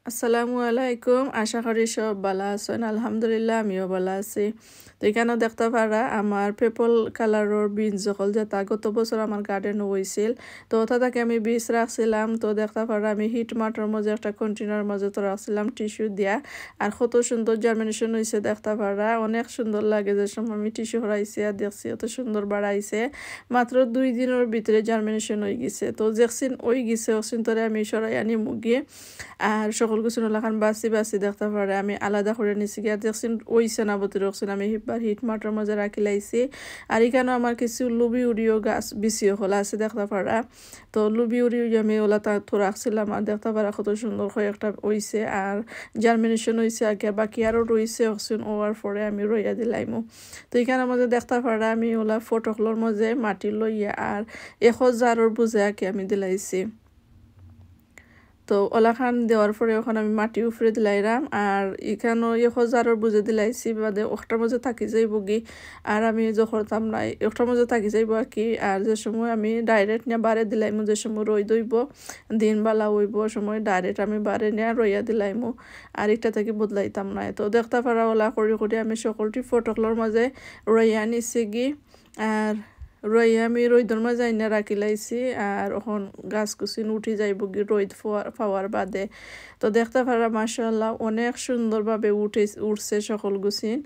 আসসালামু আলাইকুম। আশা করি সব ভালো আছেন। আলহামদুলিল্লাহ আমিও ভালো আছি। তো এখানেও দেখতে পারা আমার পেপল কালারের বিনস যখন যেটা গত বছর আমার গার্ডেনে হয়েছিল, তো ওটা থেকে আমি বীজ রাখছিলাম। তো দেখতে পারা আমি হিট মাটার মাঝে একটা কন্টেনার মাঝে তো রাখছিলাম টিস্যু দিয়া। আর কত সুন্দর জার্মিনেশন হয়েছে দেখতে পারা, অনেক সুন্দর লাগে। যে সময় আমি টিস্যু হরাইছি আর দেখছি অত সুন্দর বাড়াইছে, মাত্র 2 দিনের ভিতরে জার্মিনেশন হয়ে গেছে। তো যেকদিন হয়ে গেছে ওখান ধরে আমি সরাই আনি মুগিয়ে আর সকল কিছু লাখান বাসি বাসি দেখতে পারে আমি আলাদা করে নিছি গিয়া দেখছি ওইছে না বতি রাখছেন আমি হিটবার হিট মাটার মাঝে রাখি লাইছি। আর এখানে আমার কিছু লুবি উড়িও গাছ বিছিও হলা আছে দেখতে পারা। তো লুবি উড়িও আমি ওলা তো রাখছিলাম আর দেখতে পারা কত সুন্দর হয়ে একটা হইছে আর জার্মিনেশন হয়েছে আগে বাকি আরও রয়েছে অক্সিজেন ওয়ার পরে আমি রইয়া দিলাইমু। তো এখানে মাঝে দেখতে পারা আমি ওলা ফটকলোর মাঝে মাটি লইয়া আর 1000 বুঝে আঁকে আমি দিলাইছি। তো ওলাখান দেওয়ার পরে ওখানে আমি মাটি উফরে দিলাইরাম আর এখানেও 1000 বুঝে দিলাইছি বাদে ওটার মাঝে থাকি যাইব গি। আর আমি যখন না ওটার মাঝে থাকি যাইব আর কি। আর যে সময় আমি ডাইরেক্ট নিয়ে বারে দিলাইমু, যে সময় রই দইব দিন বালা হইব সময় ডাইরেক্ট আমি বারে নিয়ে রইয়া দিলাইমু আর এটা থেকে বদলাইতাম না। তো দেখতে পারা ওলা করি আমি সকলটি ফটকলোর মাঝে রইয়া নিছি গি। আর রইয়া আমি রইদর মাঝে আইনা রাখি লাইছি আর এখন গাছ কুচিন উঠি যাইব গি রইদ পাওয়ার বাদে। তো দেখতে পারা মাশাআল্লাহ অনেক সুন্দরভাবে উঠছে সকল গুছিন,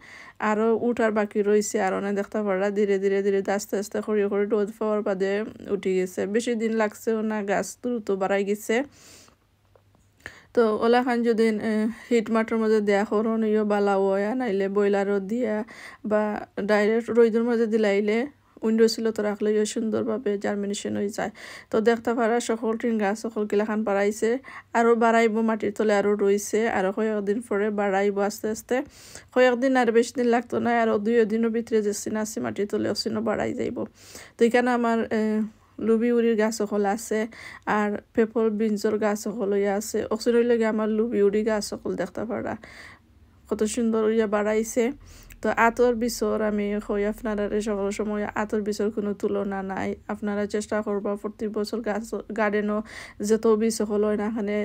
আরও উঠার বাকি রয়েছে। আর অনেক দেখতে পারা ধীরে ধীরে ধীরে আস্তে আস্তে করে রোদ পাওয়ার বাদে উঠে গেছে, বেশি দিন লাগছেও না, গাছ দ্রুত বাড়াই গেছে। তো ওলাখান যদি হিট মাটার মধ্যে দেয়া করুন ইয়ে বালা হয়, নাইলে বয়লারও দিয়া বা ডাইরেক্ট রোদের মাঝে দিলাইলে উইন্ডো ছিল তো রাখলে সুন্দরভাবে জার্মিনেশন হয়ে যায়। তো দেখতে পারা সকল টিন গাছ সকল গিলাখান বাড়াইছে, আরও বাড়াইব মাটির তলে আরও রয়েছে, আরও কয়েকদিন পরে বাড়াইব আস্তে আস্তে। কয়েকদিন আর বেশি দিন লাগতো না, আরও 2 দিনের ভিতরে যে সিন আছে মাটির তলে ওসিনও বাড়াই যাইব। তো এখানে আমার লুবি উড়ির গাছ সকল আছে আর পেপল বিনসর গাছ সকল আছে। ওখানে হইলে আমার লুবি উড়ি গাছ সকল দেখতে পারা কত সুন্দর ইয়া বাড়াইছে। তো আতর বিচর আমি কই আপনারা সকল সময় আতর বিচর কোনো তুলনা নাই। আপনারা চেষ্টা করবা প্রতি বছর গাছ গার্ডেনও যত বীজ সকল হয় না এখানে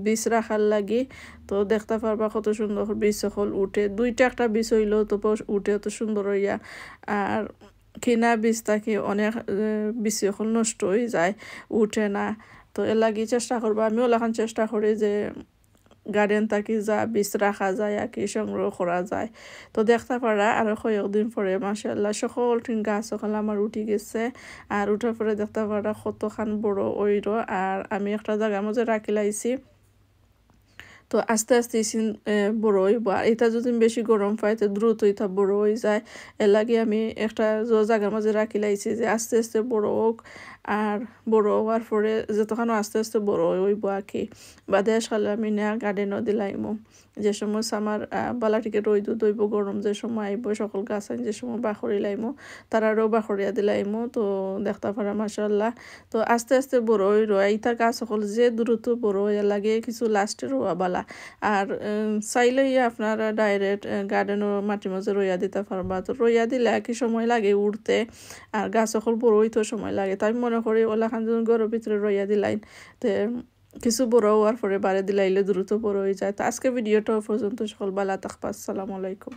বীজ রাখার লাগি। তো দেখতে পারবা কত সুন্দর বীজ সকল উঠে, 2টা একটা বীজ হইলেও তো উঠে অত সুন্দর হইয়া। আর কিনা বীজ থাকি অনেক বীজ সকল নষ্ট হয়ে যায়, উঠে না। তো এর লাগি চেষ্টা করবা, আমিও এখন চেষ্টা করি যে গার্ডেন থাকি যা বীজ রাখা যায় আর কি সংগ্রহ করা যায়। তো দেখতে পারা আরও কয়েকদিন পরে মাশাআল্লাহ সকল টিন গাছ সকল আমার উঠে গেছে। আর উঠার পরে দেখতে পারা কতখান বড় ওইরো আর আমি একটা জায়গার মধ্যে রাখি লাইছি। তো আস্তে আস্তে বড় হইব আর এটা যদি বেশি গরম পায় তো দ্রুত এটা বড় হয়ে যায়। এর লাগে আমি একটা জায়গার মাঝে রাখি লাইছি যে আস্তে আস্তে বড় হোক। আর বড় হওয়ার পরে যতক্ষণ আস্তে আস্তে বড় হইব আর কি বাদে আসলে আমি নেয়া গার্ডেনও দিলাইমু। যে সময় আমার বালাটিকে রইদ দইব গরম যে সময় আইব সকল গাছ আইন যে সময় বাখরি লাইমু তারারও বাখরিয়া দিলাইমু। তো দেখতে পারা মাশাআল্লাহ। তো আস্তে আস্তে বড় হই রয় ইতা গাছ সকল যে দ্রুত বড় হইয়া লাগে কিছু লাস্টে রোয়া বালা। আর চাইলে আপনারা ডাইরেক্ট গার্ডেনও মাটির মাঝে রইয়া দিতে পারবা। তো রইয়া দিলে একই সময় লাগে উঠতে আর গাছ সকল বড় হইতেও সময় লাগে। তাই মনে করি ওলাখান যখন ঘরের ভিতরে রইয়া দিলাইন তো কিছু বড় হওয়ার পরে বাড়ি দিলাইলে দ্রুত বড় হয়ে যায়। তো আজকে ভিডিওটা পর্যন্ত সকল ভালো থাকবা। আসসালামু আলাইকুম।